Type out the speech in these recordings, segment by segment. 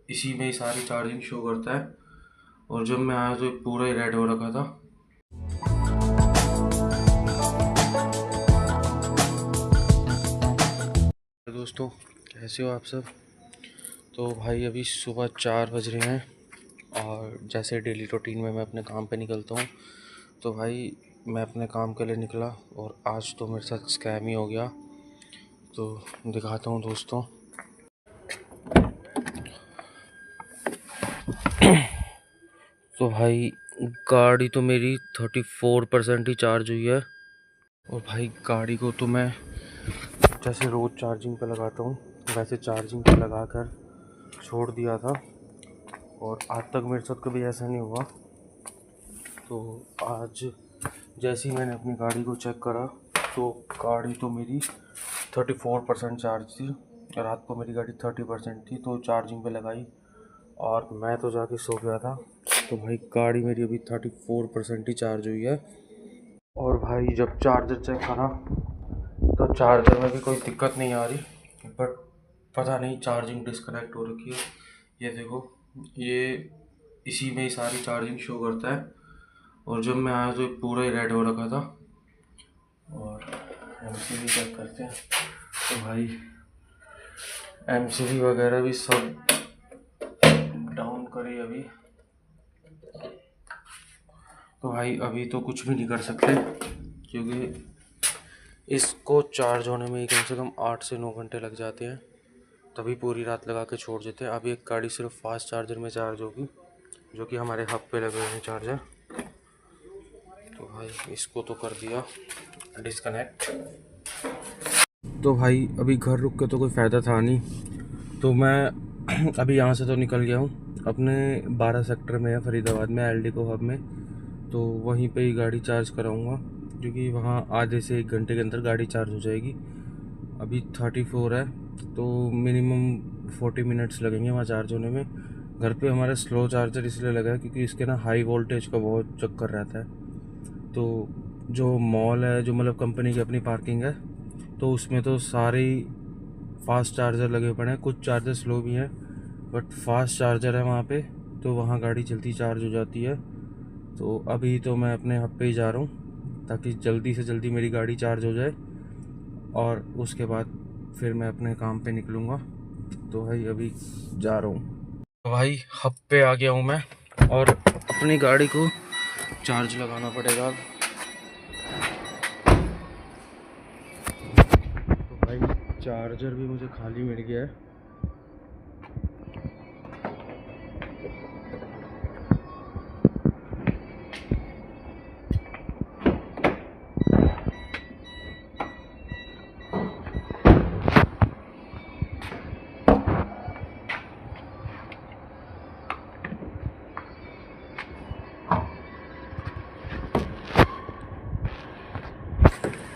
इसी में ही सारी चार्जिंग शो करता है। और जब मैं आया तो ये पूरा ही रेड हो रखा था। दोस्तों, कैसे हो आप सब? तो भाई अभी सुबह 4 बज रहे हैं और जैसे डेली रूटीन में मैं अपने काम पे निकलता हूँ, तो भाई मैं अपने काम के लिए निकला और आज तो मेरे साथ स्कैम ही हो गया। तो दिखाता हूँ दोस्तों। तो भाई गाड़ी तो मेरी 34% ही चार्ज हुई है। और भाई गाड़ी को तो मैं जैसे रोज़ चार्जिंग पे लगाता हूँ वैसे चार्जिंग पे लगा कर छोड़ दिया था, और आज तक मेरे साथ कभी ऐसा नहीं हुआ। तो आज जैसे ही मैंने अपनी गाड़ी को चेक करा तो गाड़ी तो मेरी 34% चार्ज थी। रात को मेरी गाड़ी 30% थी, तो चार्जिंग पे लगाई और मैं तो जाके सो गया था। तो भाई गाड़ी मेरी अभी 34% ही चार्ज हुई है। और भाई जब चार्जर चेक करा तो चार्जर में भी कोई दिक्कत नहीं आ रही, बट पता नहीं चार्जिंग डिस्कनेक्ट हो रखी है। ये देखो, ये इसी में ही सारी चार्जिंग शो करता है। और जब मैं आया तो ये पूरा ही रेड हो रखा था। और एमसीबी चेक करते हैं तो भाई एमसीबी वगैरह भी सब डाउन करी अभी। तो भाई अभी तो कुछ भी नहीं कर सकते, क्योंकि इसको चार्ज होने में ही कम से कम 8 से 9 घंटे लग जाते हैं, तभी पूरी रात लगा के छोड़ देते हैं। अभी एक गाड़ी सिर्फ फास्ट चार्जर में चार्ज होगी, जो कि हमारे हब पे लगे हुए हैं चार्जर। तो भाई इसको तो कर दिया डिस्कनेक्ट। तो भाई अभी घर रुक के तो कोई फ़ायदा था नहीं, तो मैं अभी यहाँ से तो निकल गया हूँ। अपने 12 सेक्टर में है फरीदाबाद में, एलडीको हब में। तो वहीं पे ही गाड़ी चार्ज कराऊँगा, क्योंकि वहाँ आधे से 1 घंटे के अंदर गाड़ी चार्ज हो जाएगी। अभी 34 है, तो मिनिमम 40 मिनट्स लगेंगे वहाँ चार्ज होने में। घर पे हमारा स्लो चार्जर इसलिए लगा है क्योंकि इसके ना हाई वोल्टेज का बहुत चक्कर रहता है। तो जो मॉल है, जो मतलब कंपनी की अपनी पार्किंग है, तो उसमें तो सारे ही फास्ट चार्जर लगे पड़े हैं। कुछ चार्जर स्लो भी हैं, बट फास्ट चार्जर है वहाँ पे, तो वहाँ गाड़ी जल्दी चार्ज हो जाती है। तो अभी तो मैं अपने हब पे ही जा रहा हूँ ताकि जल्दी से जल्दी मेरी गाड़ी चार्ज हो जाए, और उसके बाद फिर मैं अपने काम पे निकलूँगा। तो भाई अभी जा रहा हूँ। तो भाई हब पे आ गया हूँ मैं, और अपनी गाड़ी को चार्ज लगाना पड़ेगा। तो भाई चार्जर भी मुझे खाली मिल गया है।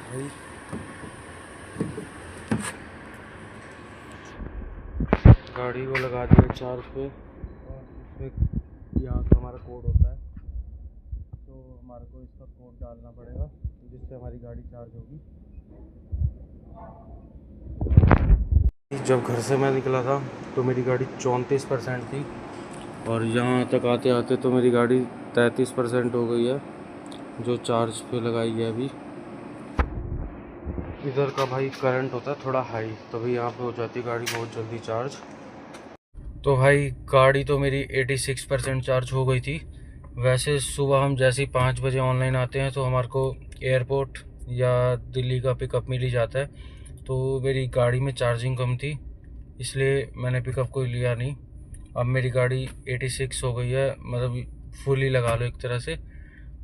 भाई गाड़ी को लगा दिया चार्ज पे, और उसमें यहाँ का हमारा कोड होता है, तो हमारे को इसका कोड डालना पड़ेगा जिससे हमारी गाड़ी चार्ज होगी। जब घर से मैं निकला था तो मेरी गाड़ी 34% थी, और यहाँ तक आते आते तो मेरी गाड़ी 33% हो गई है, जो चार्ज पे लगाई है अभी। इधर का भाई करंट होता है थोड़ा हाई, तभी यहाँ पे हो जाती है गाड़ी बहुत जल्दी चार्ज। तो भाई गाड़ी तो मेरी 86% चार्ज हो गई थी। वैसे सुबह हम जैसे ही 5 बजे ऑनलाइन आते हैं तो हमारे को एयरपोर्ट या दिल्ली का पिकअप मिल ही जाता है। तो मेरी गाड़ी में चार्जिंग कम थी, इसलिए मैंने पिकअप कोई लिया नहीं। अब मेरी गाड़ी 86 हो गई है, मतलब फुली लगा लो एक तरह से।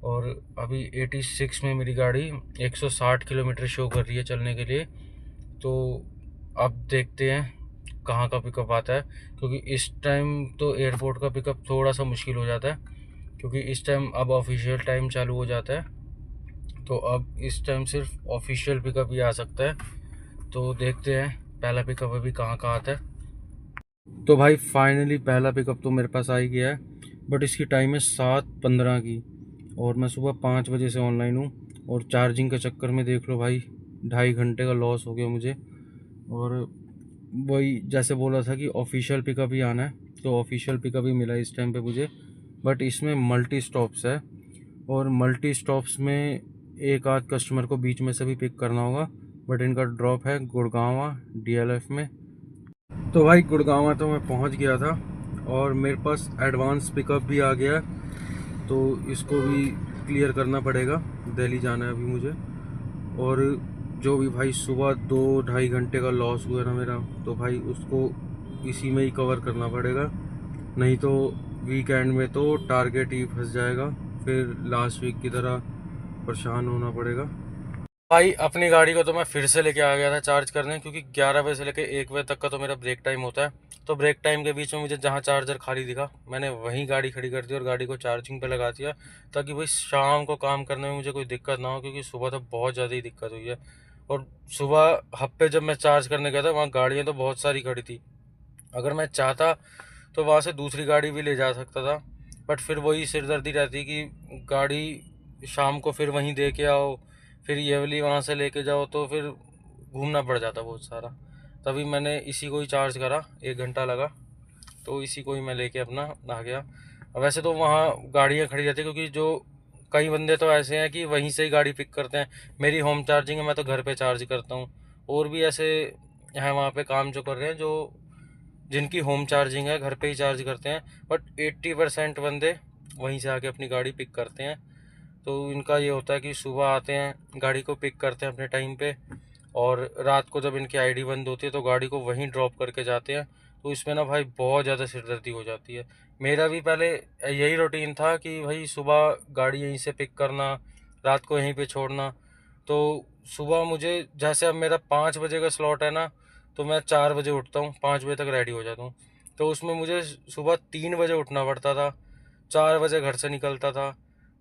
और अभी 86 में मेरी गाड़ी 160 किलोमीटर शो कर रही है चलने के लिए। तो अब देखते हैं कहाँ का पिकअप आता है, क्योंकि इस टाइम तो एयरपोर्ट का पिकअप थोड़ा सा मुश्किल हो जाता है, क्योंकि इस टाइम अब ऑफिशियल टाइम चालू हो जाता है। तो अब इस टाइम सिर्फ ऑफिशियल पिकअप ही आ सकता है। तो देखते हैं पहला पिकअप अभी कहाँ का आता है। तो भाई फाइनली पहला पिकअप तो मेरे पास आ ही गया है, बट इसकी टाइम है 7:15 की, और मैं सुबह 5 बजे से ऑनलाइन हूँ। और चार्जिंग के चक्कर में देख लो भाई 2.5 घंटे का लॉस हो गया मुझे। और वही जैसे बोला था कि ऑफिशियल पिकअप ही आना है, तो ऑफिशियल पिकअप ही मिला इस टाइम पे मुझे, बट इसमें मल्टी स्टॉप्स है और मल्टी स्टॉप्स में एक आध कस्टमर को बीच में से भी पिक करना होगा। बट इनका ड्रॉप है गुड़गांवा DLF में। तो भाई गुड़गांवा तो मैं पहुंच गया था और मेरे पास एडवांस पिकअप भी आ गया, तो इसको भी क्लियर करना पड़ेगा। दिल्ली जाना है अभी मुझे, और जो भी भाई सुबह 2-2.5 घंटे का लॉस हुआ ना मेरा, तो भाई उसको इसी में ही कवर करना पड़ेगा, नहीं तो वीकेंड में तो टारगेट ही फंस जाएगा, फिर लास्ट वीक की तरह परेशान होना पड़ेगा। भाई अपनी गाड़ी को तो मैं फिर से लेके आ गया था चार्ज करने, क्योंकि 11 बजे से लेके 1 बजे तक का तो मेरा ब्रेक टाइम होता है। तो ब्रेक टाइम के बीच में मुझे जहाँ चार्जर खाली दिखा मैंने वहीं गाड़ी खड़ी कर दी और गाड़ी को चार्जिंग पे लगा दिया, ताकि भाई शाम को काम करने में मुझे कोई दिक्कत ना हो, क्योंकि सुबह तो बहुत ज़्यादा ही दिक्कत हुई है। और सुबह हफ्ते जब मैं चार्ज करने गया था वहाँ गाड़ियाँ तो बहुत सारी खड़ी थी, अगर मैं चाहता तो वहाँ से दूसरी गाड़ी भी ले जा सकता था, बट फिर वही सिरदर्दी रहती कि गाड़ी शाम को फिर वहीं दे के आओ, फिर ये वाली वहाँ से लेके जाओ, तो फिर घूमना पड़ जाता बहुत सारा। तभी मैंने इसी को ही चार्ज करा, 1 घंटा लगा, तो इसी को ही मैं लेके अपना आ गया। वैसे तो वहाँ गाड़ियाँ खड़ी रहती है, क्योंकि जो कई बंदे तो ऐसे हैं कि वहीं से ही गाड़ी पिक करते हैं। मेरी होम चार्जिंग है, मैं तो घर पे चार्ज करता हूँ। और भी ऐसे हैं वहाँ पे काम जो कर रहे हैं, जो जिनकी होम चार्जिंग है घर पे ही चार्ज करते हैं, बट 80% बंदे वहीं से आके अपनी गाड़ी पिक करते हैं। तो इनका ये होता है कि सुबह आते हैं, गाड़ी को पिक करते हैं अपने टाइम पे, और रात को जब इनकी आईडी बंद होती है तो गाड़ी को वहीं ड्रॉप करके जाते हैं। तो इसमें ना भाई बहुत ज़्यादा सिरदर्दी हो जाती है। मेरा भी पहले यही रूटीन था कि भाई सुबह गाड़ी यहीं से पिक करना, रात को यहीं पे छोड़ना। तो सुबह मुझे, जैसे अब मेरा 5 बजे का स्लॉट है ना, तो मैं 4 बजे उठता हूँ, 5 बजे तक रेडी हो जाता हूँ। तो उसमें मुझे सुबह 3 बजे उठना पड़ता था, 4 बजे घर से निकलता था,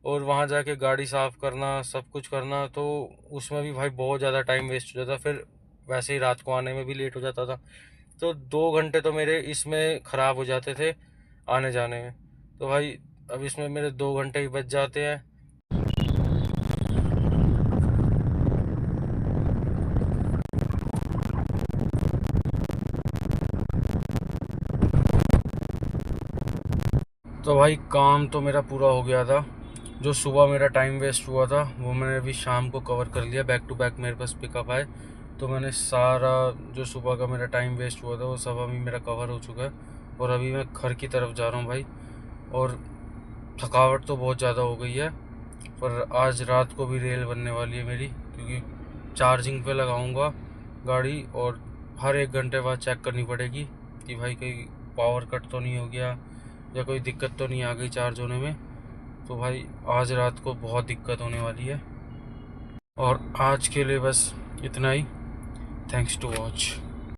और वहाँ जाके गाड़ी साफ़ करना, सब कुछ करना, तो उसमें भी भाई बहुत ज़्यादा टाइम वेस्ट हो जाता। फिर वैसे ही रात को आने में भी लेट हो जाता था, तो 2 घंटे तो मेरे इसमें ख़राब हो जाते थे आने जाने में। तो भाई अब इसमें मेरे 2 घंटे ही बच जाते हैं। तो भाई काम तो मेरा पूरा हो गया था, जो सुबह मेरा टाइम वेस्ट हुआ था वो मैंने अभी शाम को कवर कर लिया। बैक टू बैक मेरे पास पिकअप आए, तो मैंने सारा जो सुबह का मेरा टाइम वेस्ट हुआ था वो सब अभी मेरा कवर हो चुका है। और अभी मैं घर की तरफ जा रहा हूँ भाई, और थकावट तो बहुत ज़्यादा हो गई है, पर आज रात को भी रेल बनने वाली है मेरी, क्योंकि चार्जिंग पे लगाऊंगा गाड़ी, और हर 1 घंटे बाद चेक करनी पड़ेगी कि भाई कोई पावर कट तो नहीं हो गया या कोई दिक्कत तो नहीं आ गई चार्ज होने में। तो भाई आज रात को बहुत दिक्कत होने वाली है। और आज के लिए बस इतना ही। Thanks to watch.